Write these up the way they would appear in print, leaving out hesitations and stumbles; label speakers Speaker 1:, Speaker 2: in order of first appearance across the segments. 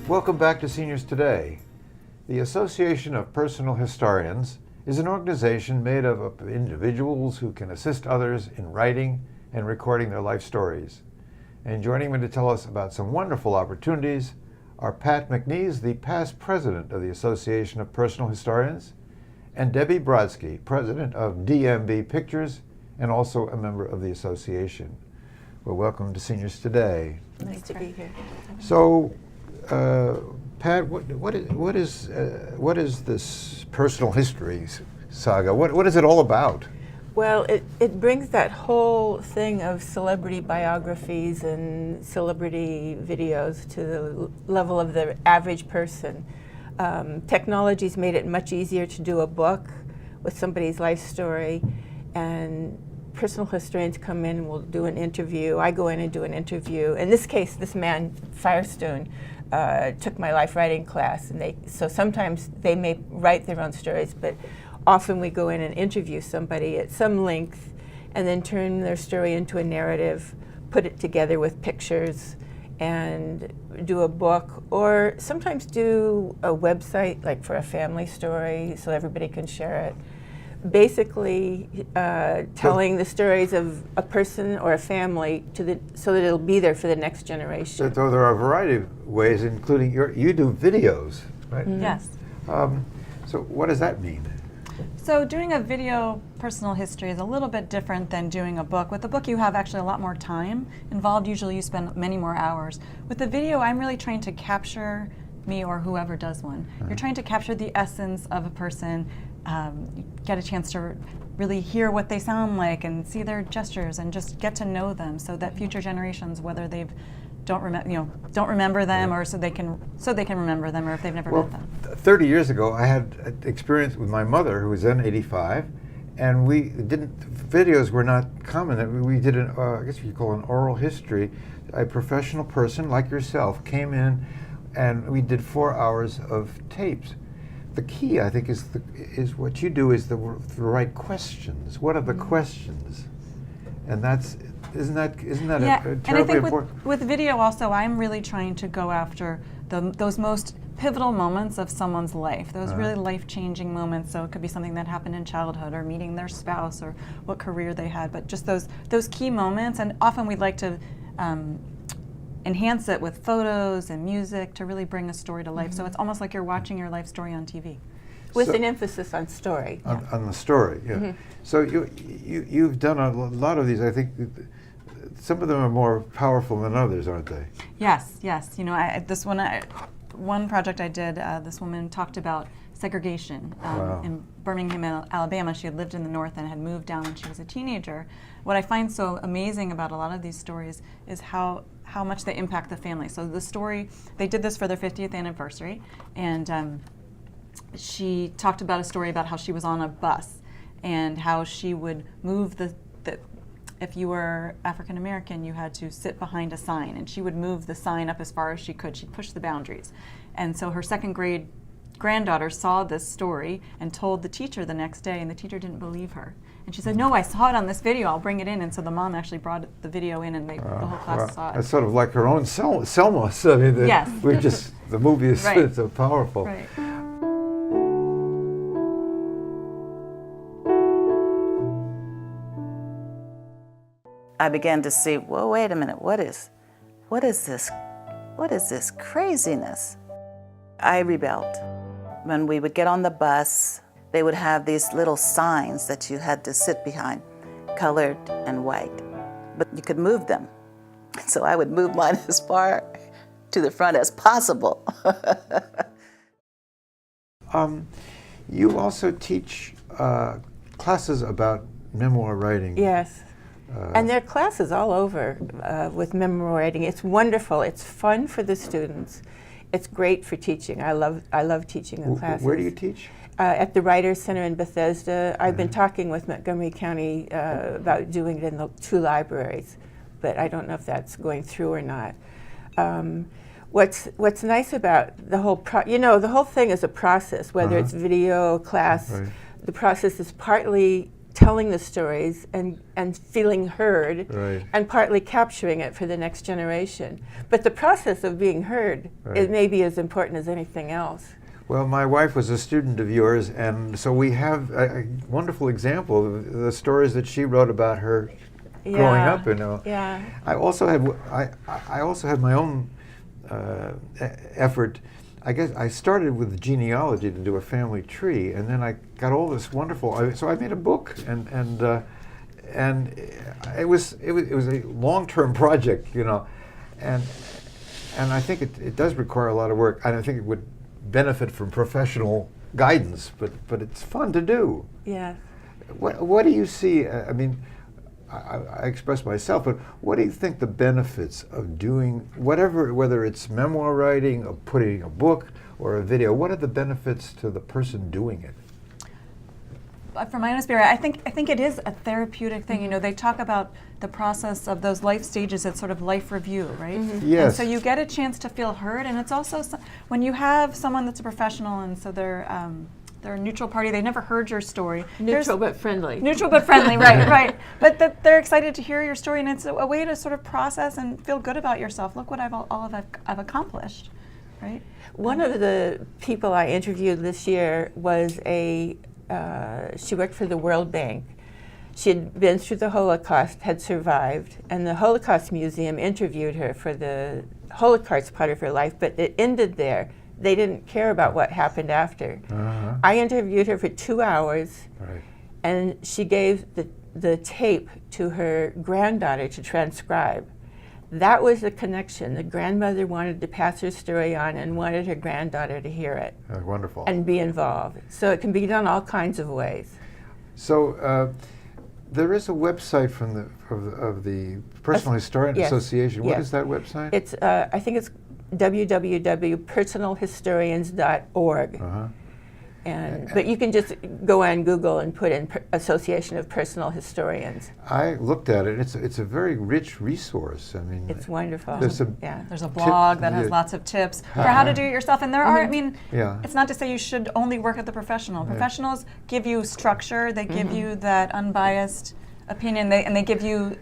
Speaker 1: Welcome back to Seniors Today. The Association of Personal Historians is an organization made up of individuals who can assist others in writing and recording their life stories. And joining me to tell us about some wonderful opportunities are Pat McNeese, the past president of the Association of Personal Historians, and Debbie Brodsky, president of DMB Pictures and also a member of the association. Well, welcome to Seniors Today.
Speaker 2: Nice to be here.
Speaker 1: So, Pat, what is this personal history saga? What is it all about?
Speaker 2: Well, it brings that whole thing of celebrity biographies and celebrity videos to the level of the average person. Technology's made it much easier to do a book with somebody's life story, and personal historians come in and will do an interview. I go in and do an interview. In this case, this man, Firestone, took my life writing class, and so sometimes they may write their own stories, but often we go in and interview somebody at some length and then turn their story into a narrative, put it together with pictures, and do a book, or sometimes do a website, like for a family story, so everybody can share it. Basically, telling the stories of a person or a family so that it'll be there for the next generation.
Speaker 1: So there are a variety of ways, including you do videos, right?
Speaker 3: Mm-hmm. Yes.
Speaker 1: So what does that mean?
Speaker 3: So doing a video personal history is a little bit different than doing a book. With the book, you have actually a lot more time involved. Usually you spend many more hours. With the video, I'm really trying to capture me or whoever does one. You're trying to capture the essence of a person. You get a chance to really hear what they sound like and see their gestures and just get to know them, so that future generations, whether they don't remember them, or so they can remember them, or if they've never met them.
Speaker 1: 30 years ago, I had experience with my mother, who was then 85, and videos were not common. We did I guess you call an oral history. A professional person like yourself came in, and we did 4 hours of tapes. The key, I think, is what you do is the right questions. What are the questions? And isn't that a terribly important?
Speaker 3: With video also, I'm really trying to go after those most pivotal moments of someone's life, those really life-changing moments. So it could be something that happened in childhood, or meeting their spouse, or what career they had, but just those key moments. And often we'd like to enhance it with photos and music to really bring a story to life. So it's almost like you're watching your life story on TV.
Speaker 2: With an emphasis on story.
Speaker 1: On the story, yeah. So you've done a lot of these. I think some of them are more powerful than others, aren't they?
Speaker 3: Yes, yes. You know, one project I did, this woman talked about segregation in Birmingham, Alabama. She had lived in the North and had moved down when she was a teenager. What I find so amazing about a lot of these stories is how much they impact the family. So the story, they did this for their 50th anniversary, and she talked about a story about how she was on a bus and how she would move if you were African American, you had to sit behind a sign, and she would move the sign up as far as she could. She'd push the boundaries. And so her second grade granddaughter saw this story and told the teacher the next day, and the teacher didn't believe her. And she said, "No, I saw it on this video, I'll bring it in." And so the mom actually brought the video in, and the whole class saw it.
Speaker 1: It's sort of like her own Selma. I mean,
Speaker 3: yes.
Speaker 1: The movie is
Speaker 3: right.
Speaker 1: so powerful.
Speaker 3: Right.
Speaker 4: I began to see, well, wait a minute, what is this? What is this craziness? I rebelled. When we would get on the bus, they would have these little signs that you had to sit behind, colored and white, but you could move them. So I would move mine as far to the front as possible.
Speaker 1: You also teach classes about memoir writing.
Speaker 2: Yes. And there are classes all over with memoir writing. It's wonderful. It's fun for the students. It's great for teaching. I love teaching the classes.
Speaker 1: Where do you teach?
Speaker 2: At the Writers Center in Bethesda. I've been talking with Montgomery County about doing it in the 2 libraries, but I don't know if that's going through or not. What's nice about the whole the whole thing is a process, whether it's video class. Right. The process is partly telling the stories and feeling heard,
Speaker 1: Right.
Speaker 2: and partly capturing it for the next generation. But the process of being heard,
Speaker 1: Right.
Speaker 2: it may be as important as anything else.
Speaker 1: Well, my wife was a student of yours, and so we have a wonderful example of the stories that she wrote about her growing
Speaker 2: Yeah.
Speaker 1: up. You know,
Speaker 2: Yeah.
Speaker 1: I also had my own effort. I guess I started with genealogy to do a family tree, and then I got all this wonderful. So I made a book, and it was a long-term project, you know, and I think it does require a lot of work. And I think it would benefit from professional guidance, but it's fun to do.
Speaker 2: Yeah.
Speaker 1: What do you see? I mean, I express myself, but what do you think the benefits of doing whatever, whether it's memoir writing or putting a book or a video, what are the benefits to the person doing it?
Speaker 3: From my own experience, I think it is a therapeutic thing. You know, they talk about the process of those life stages. It's sort of life review, right?
Speaker 1: Yes.
Speaker 3: And so you get a chance to feel heard, and it's also when you have someone that's a professional, and so they're a neutral party. They never heard your story.
Speaker 2: Neutral but friendly.
Speaker 3: Neutral but friendly, right, right. But they're excited to hear your story, and it's a way to sort of process and feel good about yourself. Look what I've accomplished, right?
Speaker 2: One of the people I interviewed this year was she worked for the World Bank. She had been through the Holocaust, had survived, and the Holocaust Museum interviewed her for the Holocaust part of her life, but it ended there. They didn't care about what happened after.
Speaker 1: Uh-huh.
Speaker 2: I interviewed her for 2 hours,
Speaker 1: Right.
Speaker 2: and she gave the tape to her granddaughter to transcribe. That was the connection. The grandmother wanted to pass her story on and wanted her granddaughter to hear it
Speaker 1: Wonderful.
Speaker 2: and be involved. So it can be done all kinds of ways.
Speaker 1: So there is a website from of the Personal Historian
Speaker 2: yes,
Speaker 1: Association. What
Speaker 2: yes.
Speaker 1: is that website?
Speaker 2: It's I think it's www.personalhistorians.org.
Speaker 1: Uh-huh.
Speaker 2: But you can just go on Google and put in Association of Personal Historians.
Speaker 1: I looked at it. It's a very rich resource. I mean,
Speaker 2: It's wonderful.
Speaker 1: There's a
Speaker 2: yeah.
Speaker 3: There's a blog that has
Speaker 1: yeah.
Speaker 3: lots of tips for how to do it yourself. And there are, I mean,
Speaker 1: Yeah.
Speaker 3: it's not to say you should only work at the professional. Professionals give you structure, they give you that unbiased opinion, and they give you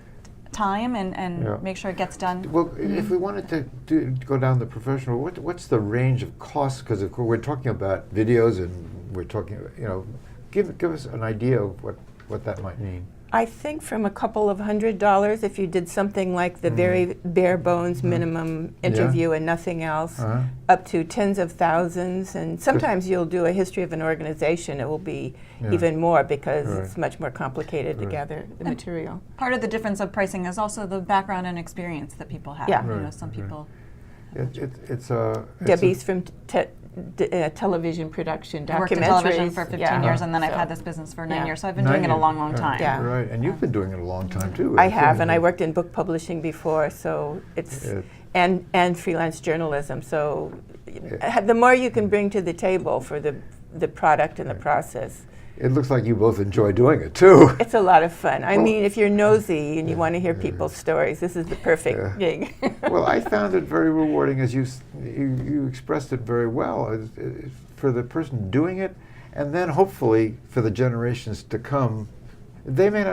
Speaker 3: time and
Speaker 1: Yeah.
Speaker 3: make sure it gets done.
Speaker 1: Well, if we wanted to go down the professional, what's the range of costs? Because we're talking about videos, and we're talking, you know, give us an idea of what that might mean.
Speaker 2: I think from a couple of $100 if you did something like the very bare bones minimum interview and nothing else,
Speaker 1: Uh-huh.
Speaker 2: up to tens of thousands. And sometimes you'll do a history of an organization. It will be
Speaker 1: Yeah.
Speaker 2: even more because
Speaker 1: Right.
Speaker 2: it's much more complicated to
Speaker 1: Right.
Speaker 2: gather the material.
Speaker 3: Part of the difference of pricing is also the background and experience that people have.
Speaker 2: Yeah.
Speaker 3: You know,
Speaker 1: Right,
Speaker 3: some
Speaker 1: right.
Speaker 3: people.
Speaker 1: It's a
Speaker 2: Debbie's from television production,
Speaker 3: I worked
Speaker 2: documentaries.
Speaker 3: in television for 15 years, and then I've
Speaker 2: so-
Speaker 3: had this business for 9
Speaker 2: yeah.
Speaker 3: years, so I've been doing it a long, long time.
Speaker 2: Yeah.
Speaker 1: Right, and you've been doing it a long time too.
Speaker 2: I have, and I worked in book publishing before, so it's
Speaker 1: It-
Speaker 2: and freelance journalism. So the more you can bring to the table for the product and the process,
Speaker 1: It looks like you both enjoy doing it too.
Speaker 2: it's a lot of fun. I
Speaker 1: Well-
Speaker 2: mean, if you're nosy and you want to hear people's stories, this is the perfect
Speaker 1: Yeah.
Speaker 2: gig.
Speaker 1: Well, I found it very rewarding, as you expressed it very well, for the person doing it, and then hopefully for the generations to come. They may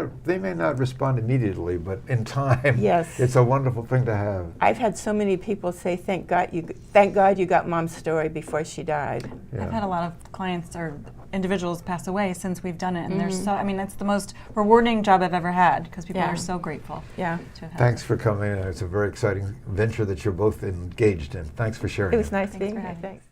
Speaker 1: not respond immediately, but in time,
Speaker 2: Yes.
Speaker 1: it's a wonderful thing to have.
Speaker 2: I've had so many people say, "Thank God you got Mom's story before she died."
Speaker 1: Yeah.
Speaker 3: I've had a lot of clients or individuals pass away since we've done it, and they're so, I mean, it's the most rewarding job I've ever had, because people
Speaker 2: Yeah.
Speaker 3: are so grateful
Speaker 2: Yeah,
Speaker 3: to have had
Speaker 1: Thanks
Speaker 3: it.
Speaker 1: for coming in. It's a very exciting venture that you're both engaged in. Thanks for sharing.
Speaker 2: it was nice
Speaker 3: Thanks
Speaker 2: being
Speaker 3: for
Speaker 2: here.
Speaker 3: having me.
Speaker 2: Thanks.